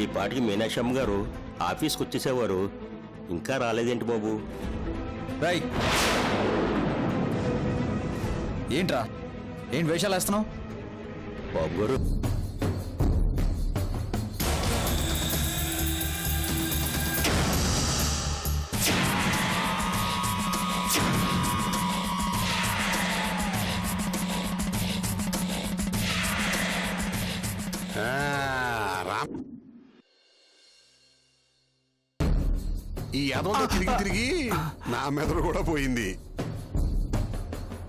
ఈ పాటికి మీనాక్షమ్మ గారు ఆఫీస్కి వచ్చేసేవారు, ఇంకా రాలేదేంటి బాబు? రై ఏంట్రా, ఏంటి వేషాలు వేస్తున్నావు? బాబు గారు ఈ అదొక తిరిగి తిరిగి నా మెదడు కూడా పోయింది.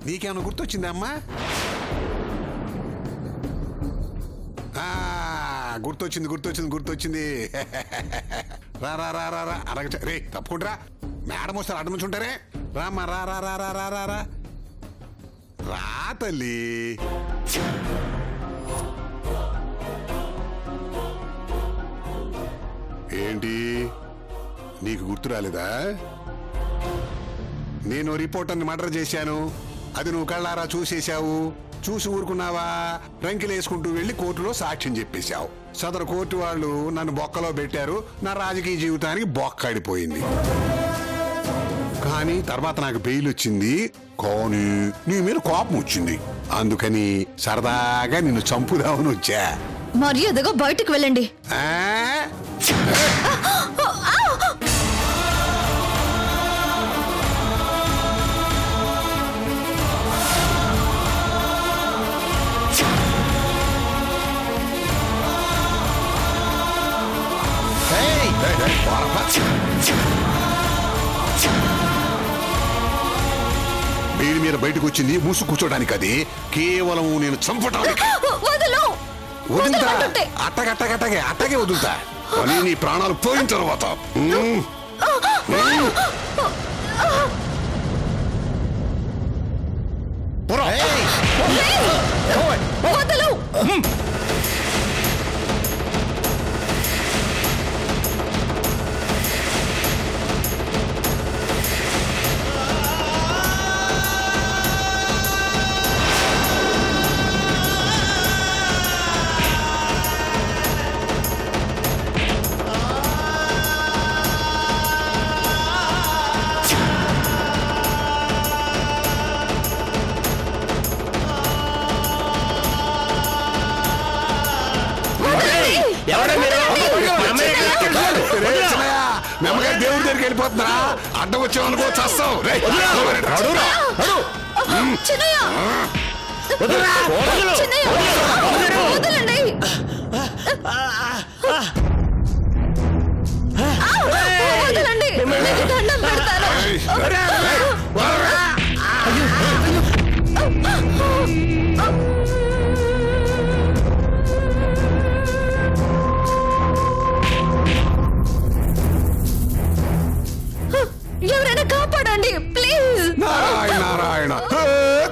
నీకేమైనా గుర్తొచ్చిందా అమ్మా? గుర్తొచ్చింది గుర్తొచ్చింది గుర్తొచ్చింది. రా రా రా రా రా అడగ రే తప్పుకుంటారా, మేడం వస్తారు అడ్డం నుంచి ఉంటారే. రామ్మా రా రా రా రా రా రా రా రా తల్లి. ఏంటి నీకు గుర్తు రాలేదా? నేను రిపోర్టర్ని మర్డర్ చేశాను, అది నువ్వు కళ్ళారా చూసేశావు. చూసి ఊరుకున్నావా? రంకిలేసుకుంటూ వెళ్లి కోర్టులో సాక్ష్యం చెప్పేశావు. సదరు కోర్టు వాళ్ళు నన్ను బొక్కలో పెట్టారు. నా రాజకీయ జీవితానికి బొక్కడిపోయింది. కానీ తర్వాత నాకు బెయిల్ వచ్చింది. కానీ నీ మీద కోపం వచ్చింది. అందుకని సరదాగా నిన్ను చంపుదామని వచ్చా. మర్యాదగా బయటకు వెళ్ళండి. వీడి మీద బయటకు వచ్చింది మూసు కూర్చోడానికి, అది కేవలం నేను చంపటానికి. వదులుతా, అట్టగట్టగట్టగే అట్టగే వదులుతా. కానీ నీ ప్రాణాలు పోయిన తర్వాత మెమ్మగా దేవుడి దగ్గరికి వెళ్ళిపోతున్నా. అడ్డం వచ్చామనుకో చస్తావు. ఎవరైనా కాపాడండి ప్లీజ్. నారాయణ నారాయణ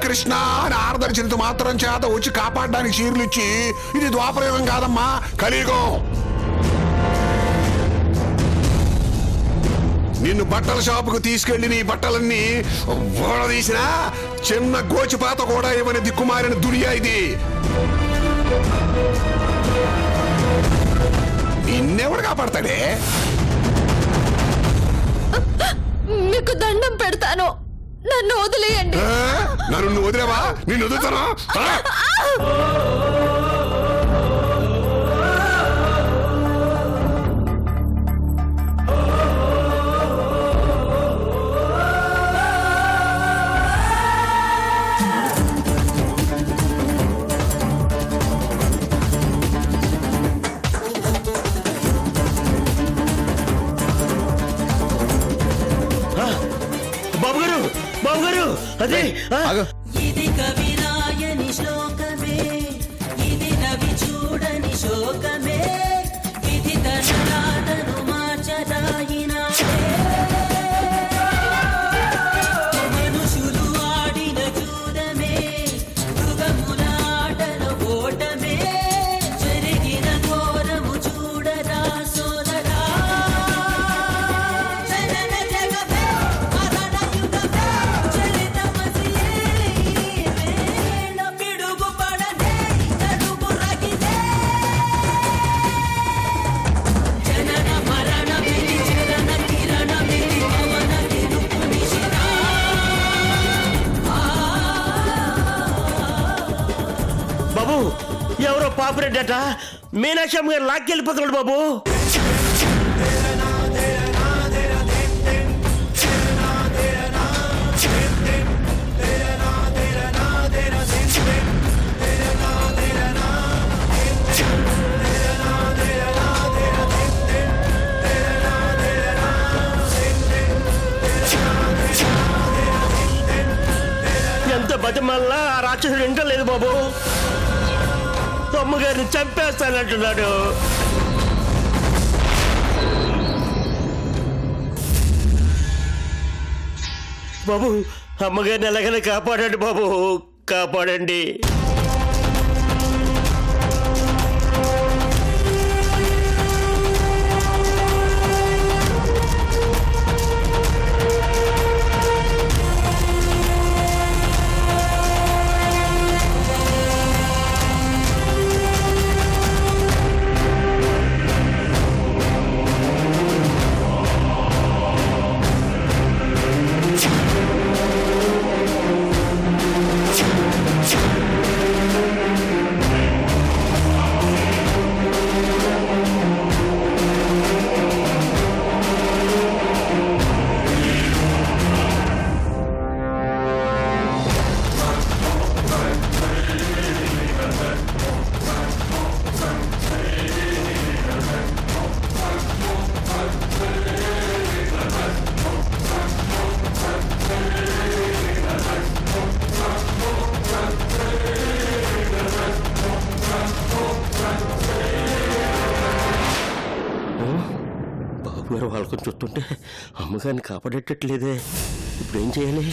కృష్ణ ఆర్దర్శనతో మాత్రం చేత వచ్చి కాపాడడానికి చీరలు ఇచ్చి, ఇది ద్వాపరయుగం కాదమ్మా, కలియుగం. నిన్ను బట్టల షాపుకు తీసుకెళ్లి నీ బట్టలన్నీ ఓడదీసిన చిన్న గోచిపాత కూడా ఇవ్వని దిక్కుమారిన దునియా ఇది. నిన్నెవడు కాపాడతాడే? మీకు దండం పెడతాను, నన్ను వదిలేయండి. నన్ను వదిలేవా? నిన్ను వదులుతాను. బాబు గారు అదే ఇది కవిరాయని శ్లోకమే, ఇది రవి చూడని శోకమే, ఇది తనరాతను మార్చదాయినాడే. మనుషులు ఆడిన చూడమే, మృగములాటల ఓటమే, జరిగిన ఘోరము చూడరా సోదరా. జగమే ఏంటట మీనాక్షమ్మ గారు లాక్కెళ్ళిపోతున్నాడు బాబు. ఎంత బతిమల్లా ఆ రాక్షసుడు వింటలేదు బాబు. అమ్మగారిని చంపేస్తానంటున్నాడు. బాబు అమ్మగారిని ఎలాగైనా కాపాడండి బాబు, కాపాడండి. బాబుగారు వాళ్ళకొని చూస్తుంటే అమ్మగారిని కాపాడేటట్లేదే. ఇప్పుడు ఏం చేయాలి?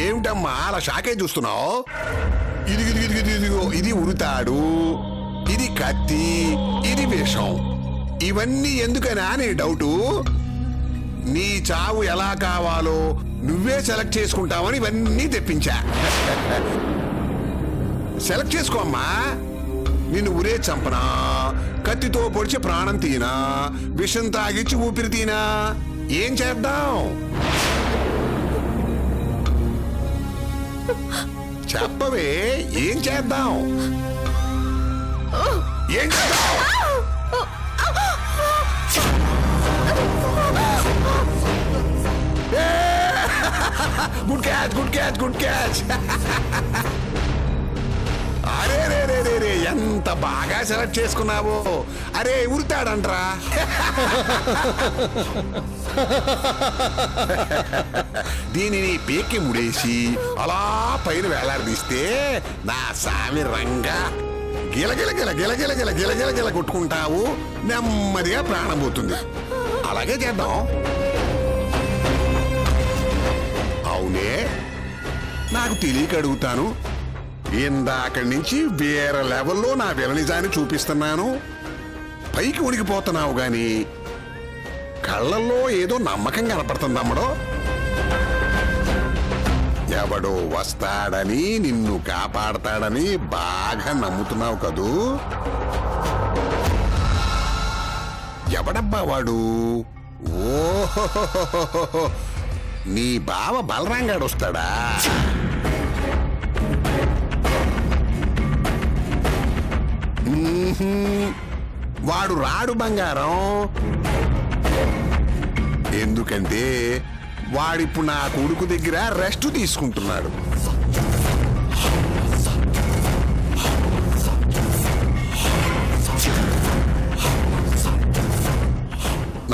ఏమిటమ్మా అలా షాకే చూస్తున్నావు? ఇదిగో ఇది ఉరుతాడు, ఇది కత్తి, ఇది విషం. ఇవన్నీ ఎందుకనా నీ డౌటు? నీ చావు ఎలా కావాలో నువ్వే సెలెక్ట్ చేసుకుంటావని ఇవన్నీ తెప్పించా. సెలెక్ట్ చేసుకో అమ్మా. నిన్ను ఉరే చంపనా, కత్తితో పొడిచి ప్రాణం తీనా, విషం తాగిచ్చి ఊపిరి తీనా, ఏం చేద్దాం చెప్పవే? ఏం చేద్దాం? ఏం చేద్దాం? Good catch, good catch, good catch. అరే రే రే రే రే ఎంత బాగా సెలెక్ట్ చేసుకున్నావు. అరే ఉరుతాడంట్రా. దీనిని పీకి ముడేసి అలా పైన వేలాడదీస్తే నా సామి రంగా గిలగిల గిల గిలగిల గిల గిలగిల గిల కొట్టుకుంటావు, నెమ్మదిగా ప్రాణం పోతుంది. అలాగే చేద్దాం. అవునే, నాకు తెలియక అడుగుతాను. ఇందాకడి నుంచి వేరే లెవెల్లో నా విలనిజాన్ని చూపిస్తున్నాను. పైకి ఉడికిపోతున్నావు గాని కళ్ళల్లో ఏదో నమ్మకం కనపడుతుంది అమ్మడో. ఎవడో వస్తాడని, నిన్ను కాపాడతాడని బాగా నమ్ముతున్నావు కదూ. ఎవడబ్బా వాడు? ఓహో, నీ బావ బలరాంగాడు వస్తాడా? వాడు రాడు బంగారం. ఎందుకంటే వాడిప్పుడు నా కొడుకు దగ్గర రెస్ట్ తీసుకుంటున్నాడు.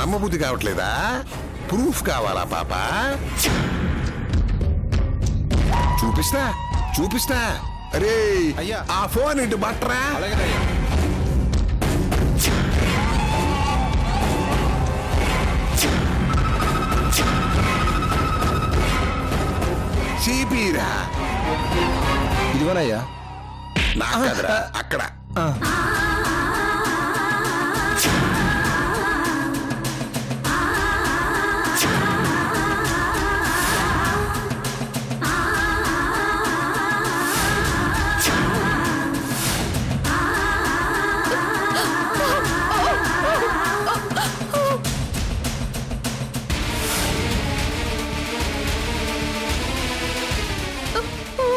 నమ్మబుద్ధి కావట్లేదా? ప్రూఫ్ కావాలా పాప? చూపిస్తా చూపిస్తా. అరే అయ్యా. ఆ ఫోన్ ఇటు బట్రా. సిపిరా ఇదిగోనయ్యా. నా కదరా అక్కడ.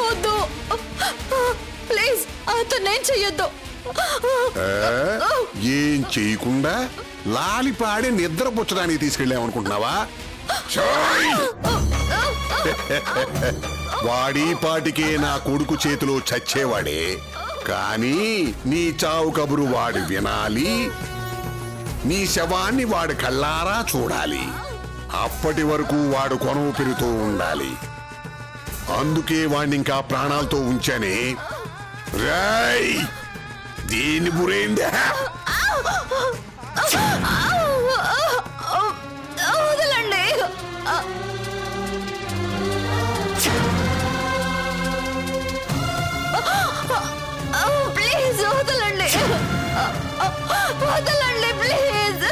వద్దు ప్లీజ్, అతన్నేం చెయ్యొద్దు. ఏం చేయకుండా లాలిపాడి నిద్రపుచ్చడానికి తీసుకెళ్ళామనుకుంటున్నావా? వాడి పాటికే నా కొడుకు చేతిలో చచ్చేవాడే, కానీ నీ చావు కబురు వాడు వినాలి, నీ శవాన్ని వాడు కళ్ళారా చూడాలి. అప్పటి వరకు వాడు కొనవు పెరుగుతూ ఉండాలి. అందుకే వాడిని ఇంకా ప్రాణాలతో ఉంచానే. రై దీన్ని బురేందా? వదలండి. ప్లీజ్ వదలండి, వదలండి ప్లీజ్.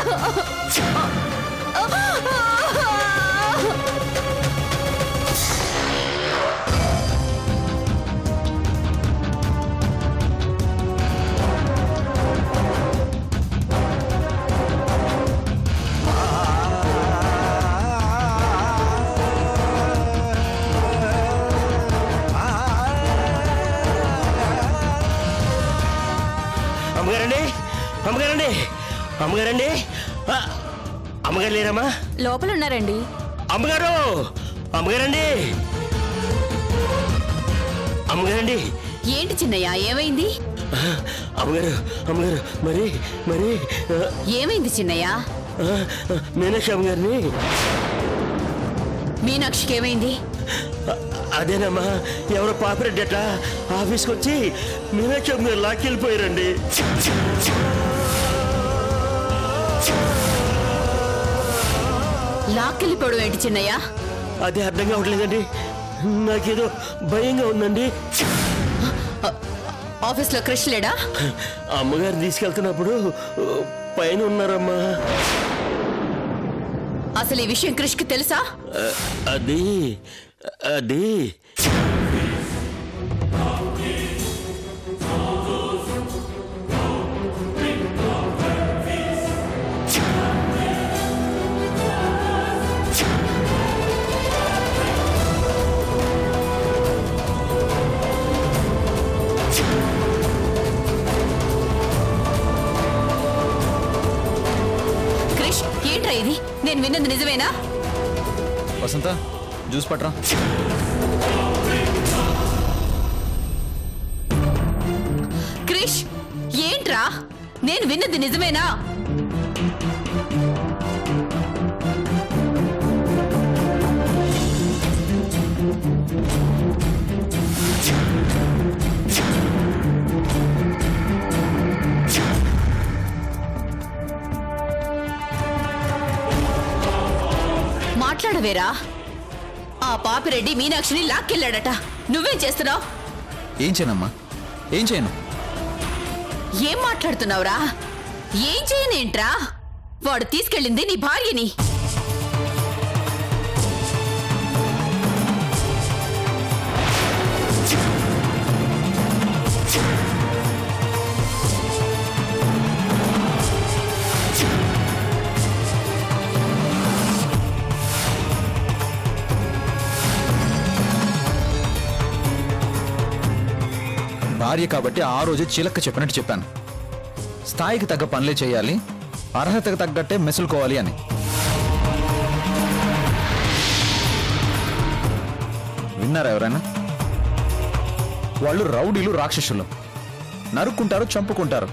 అమ్మగారండి, అమ్మగారండి, అమ్మగారండి, అమ్మగారు లేరమ్మా? లోపల ఉన్నారండి. అమ్మగారు, అమ్మగారండి, అమ్మగారండి. ఏంటి చిన్నయ్య, ఏమైంది? అమ్మగారు, అమ్మగారు, మరి మరి ఏమైంది చిన్నయ్య? మీనాక్షి అమ్మగారిని. మీనాక్షికి ఏమైంది? అదేనమ్మా, ఎవరో పాపిరెడ్డట ఆఫీస్కి వచ్చి మీనాక్షి అమ్మగారు లాక్కెళ్ళిపోయారండి. లాక్కెళ్ళిపోవడం ఏంటి చిన్నయ్య? అదే అర్థం కావట్లేదండి, నాకేదో భయంగా ఉందండి. ఆఫీస్లో క్రిష్ లేడా? అమ్మగారు తీసుకెళ్తున్నప్పుడు పైన ఉన్నారమ్మా. అసలు ఈ విషయం క్రిష్కి తెలుసా? అది అది క్రిష్, ఏంట్రా ఇది? నేను విన్నది నిజమేనా? వసంత, జ్యూస్ పట్రా. క్రిష్, ఏంట్రా? నేను విన్నది నిజమేనా? మాట్లాడవేరా? ఆ పాపిరెడ్డి మీనాక్షిని లాక్కెళ్ళాడట. నువ్వేం చేస్తున్నావు? ఏం చేయనమ్మా, ఏం చేయను. ఏం మాట్లాడుతున్నావురా? ఏం చేయనేంట్రా? వాడు తీసుకెళ్ళింది నీ భార్యని. భార్య కాబట్టి ఆ రోజు చిలక్క చెప్పినట్టు చెప్పాను. స్థాయికి తగ్గ పనులే చేయాలి, అర్హతకు తగ్గట్టే మెసులుకోవాలి అని. విన్నారా ఎవరైనా? వాళ్ళు రౌడీలు, రాక్షసులు, నరుక్కుంటారు, చంపుకుంటారు.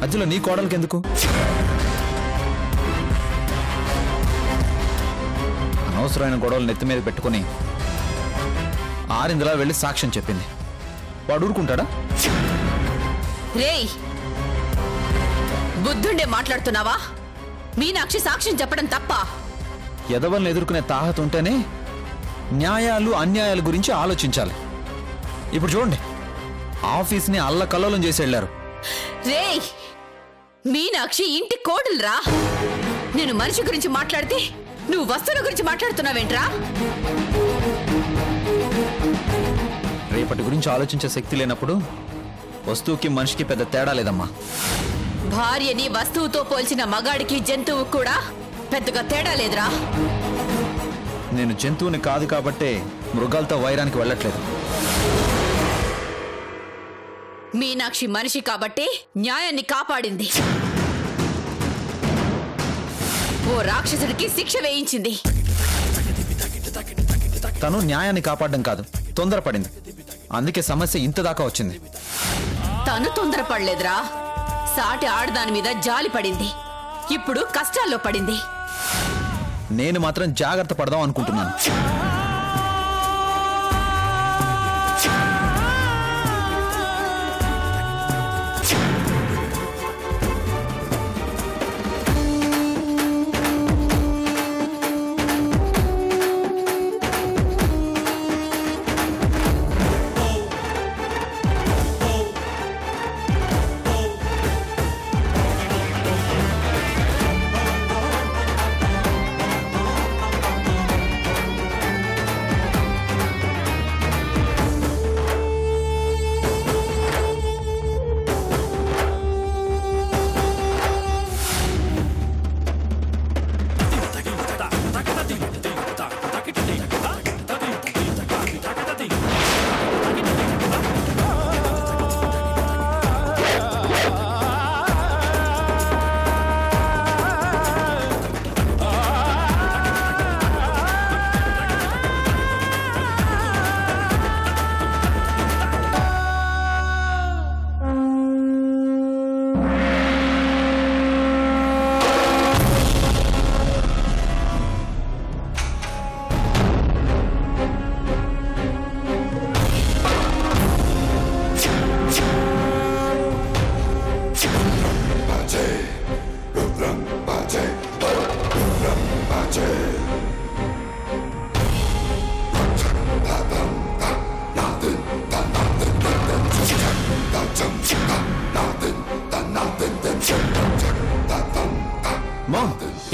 మధ్యలో నీ కోడలికి ఎందుకు? అనవసరమైన గొడవలు నెత్తి మీద పెట్టుకుని ఆరిందలా వెళ్ళి సాక్ష్యం చెప్పింది. వాడు ఊరుకుంటాడా? రేయ్, బుద్ధుండే మాట్లాడుతున్నావా? మీనాక్షి సాక్ష్యం చెప్పడం తప్ప? ఎదవల్ని ఎదుర్కొనే తాహత ఉంటేనే న్యాయాలు అన్యాయాల గురించి ఆలోచించాలి. ఇప్పుడు చూడండి, ఆఫీస్ని అల్లకల్లోలం చేసి వెళ్ళారు. రేయ్, మీనాక్షి ఇంటి కోడలురా. నేను మనిషి గురించి మాట్లాడితే నువ్వు వస్తువుల గురించి మాట్లాడుతున్నావేంట్రా? రేపటి గురించి ఆలోచించే శక్తి లేనప్పుడు వస్తువుకి మనిషికి పెద్ద తేడా లేదమ్మా. భార్యని వస్తువుతో పోల్చిన మగాడికి జంతువు కూడా పెద్దగా తేడా లేదురా. నేను జంతువుని కాదు కాబట్టే మృగాలతో వైరానికి వెళ్ళట్లేదు. మీనాక్షి మనిషి కాబట్టి న్యాయాన్ని కాపాడింది. ఓ రాక్షసుడికి శిక్ష వేయించింది. తను న్యాయాన్ని కాపాడడం కాదు, తొందరపడింది. అందుకే సమస్య ఇంత దాకా వచ్చింది. తను తొందరపడలేదురా, సాటి ఆడదాని మీద జాలి పడింది. ఇప్పుడు కష్టాల్లో పడింది. నేను మాత్రం జాగ్రత్త పడదాం అనుకుంటున్నాను.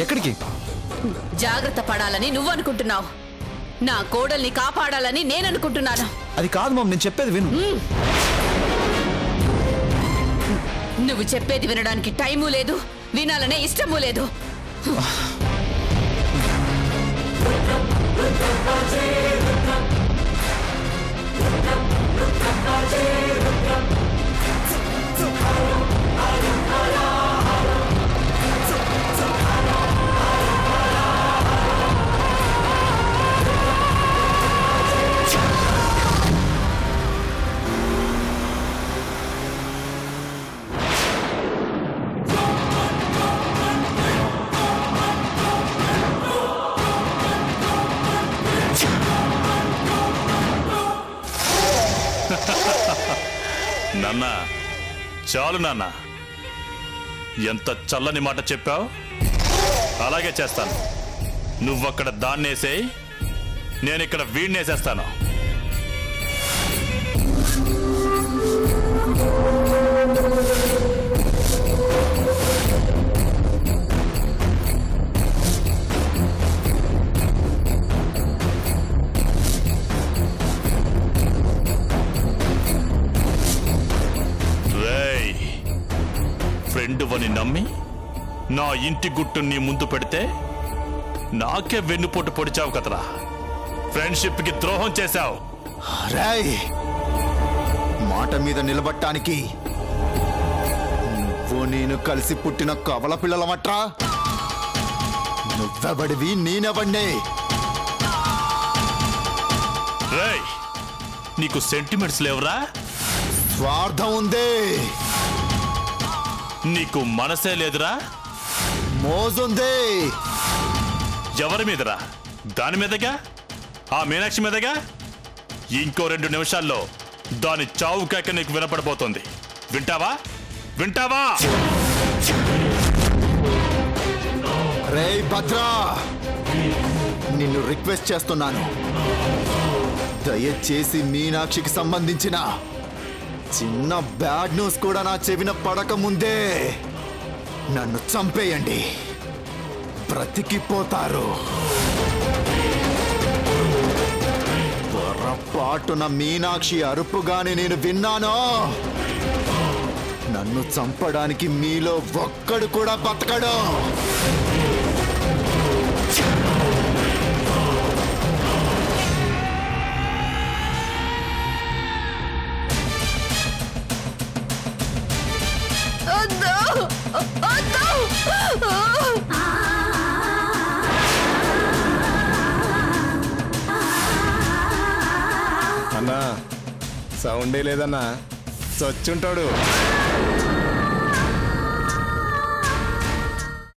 ఎక్కడికి? జాగ్రత్త పడాలని నువ్వు అనుకుంటున్నావు, నా కోడల్ని కాపాడాలని నేను అనుకుంటున్నాను. అది కాదు మామ్, నేను చెప్పేది విను. నువ్వు చెప్పేది వినడానికి టైము లేదు, వినాలనే ఇష్టము లేదు. నాన్న, చాలు నాన్న. ఎంత చల్లని మాట చెప్పావు. అలాగే చేస్తాను. నువ్వక్కడ దాన్నేసేయి, నేనిక్కడ వీడినేసేస్తాను. ఫ్రెండువని నమ్మి నా ఇంటి గుట్టు నీ ముందు పెడితే నాకే వెన్నుపోటు పొడిచావు కదరా. ఫ్రెండ్షిప్ కి ద్రోహం చేశావు. రాయ్, మాట మీద నిలబట్టానికి నువ్వు నేను కలిసి పుట్టిన కవల పిల్లలమట్రా. నువ్వెవడివి, నేనెవడినే? రేయ్, నీకు సెంటిమెంట్స్ లేవురా? స్వార్థం ఉందే. నీకు మనసే లేదురా? మోజుందే. ఎవరి మీదరా? దాని మీదగా? ఆ మీనాక్షి మీదగా? ఇంకో 2 నిమిషాల్లో దాని చావు కేక నీకు వినపడబోతోంది. వింటావా? వింటావా? రేయ్ భద్రా, నిన్ను రిక్వెస్ట్ చేస్తున్నాను, దయచేసి మీనాక్షికి సంబంధించిన చిన్న బ్యాడ్ న్యూస్ కూడా నా చెవిన పడక ముందే నన్ను చంపేయండి. బ్రతికిపోతారు. పొరపాటున మీనాక్షి అరుపుగానే నేను విన్నానో, నన్ను చంపడానికి మీలో ఒక్కడు కూడా బతకడు. అన్నా, సౌండే లేదన్నా, చచ్చుంటాడు.